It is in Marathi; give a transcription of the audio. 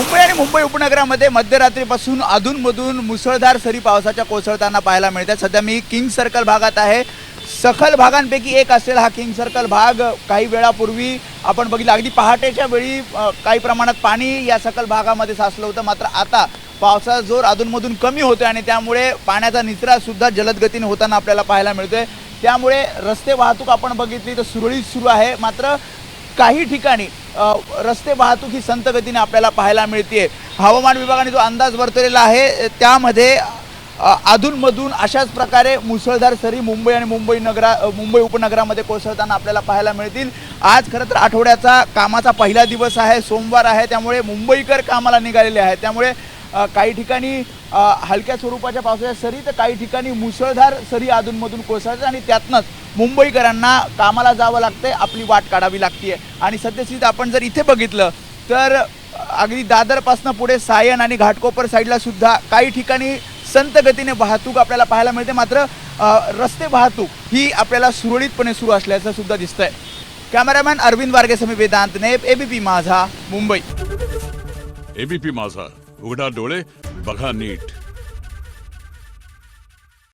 मुंबई आणि मुंबई उपनगरामध्ये मध्यरात्रीपासून अधूनमधून मुसळधार सरी पावसाच्या कोसळताना पाहायला मिळतात। सध्या मी किंग सर्कल भागात आहे। सखल भागांपैकी एक असलेला हा किंग सर्कल भाग काही वेळापूर्वी आपण बघितलं, अगदी पहाटेच्या वेळी काही प्रमाणात पाणी या सखल भागामध्ये साचलं होतं। मात्र आता पावसाचा जोर अधूनमधून कमी होतोय आणि त्यामुळे पाण्याचा निचरा सुद्धा जलद गतीने होताना आपल्याला पाहायला मिळतोय। त्यामुळे रस्ते वाहतूक आपण बघितली तर सुरळीत सुरू आहे। मात्र काही ठिकाणी रस्ते वाहतूक ही संत गतीने आपल्याला पाहायला मिळते। हवामान विभागाने जो अंदाज वर्तवलेला आहे त्यामध्ये अधूनमधून अशाच प्रकारे मुसळधार सरी मुंबई आणि मुंबई उपनगरामध्ये कोसळताना आपल्याला पाहायला मिळतील। आज खरं तर आठवड्याचा कामाचा पहिला दिवस आहे, सोमवार आहे, त्यामुळे मुंबईकर कामाला निघालेले आहेत। त्यामुळे काही ठिकाणी हलक्या स्वरूपाच्या पावसाच्या सरी तर काही ठिकाणी मुसळधार सरी अधूनमधून कोसळतात आणि त्यातनंच मुंबईकरांना कामाला जावं लागतंय, आपली वाट काढावी लागते। आणि सद्यस्थितीत आपण जर इथे बघितलं तर अगदी दादरपासून पुढे सायन आणि घाटकोपर साईडला सुद्धा काही ठिकाणी संत गतीने वाहतूक आपल्याला पाहायला मिळते। मात्र रस्ते वाहतूक ही आपल्याला सुरळीतपणे सुरू असल्याचं सुद्धा दिसतंय। कॅमेरामॅन अरविंद वारगे समी वेदांत नेप, एबीपी माझा, मुंबई। एबीपी माझा, उघडा डोळे बघा नीट।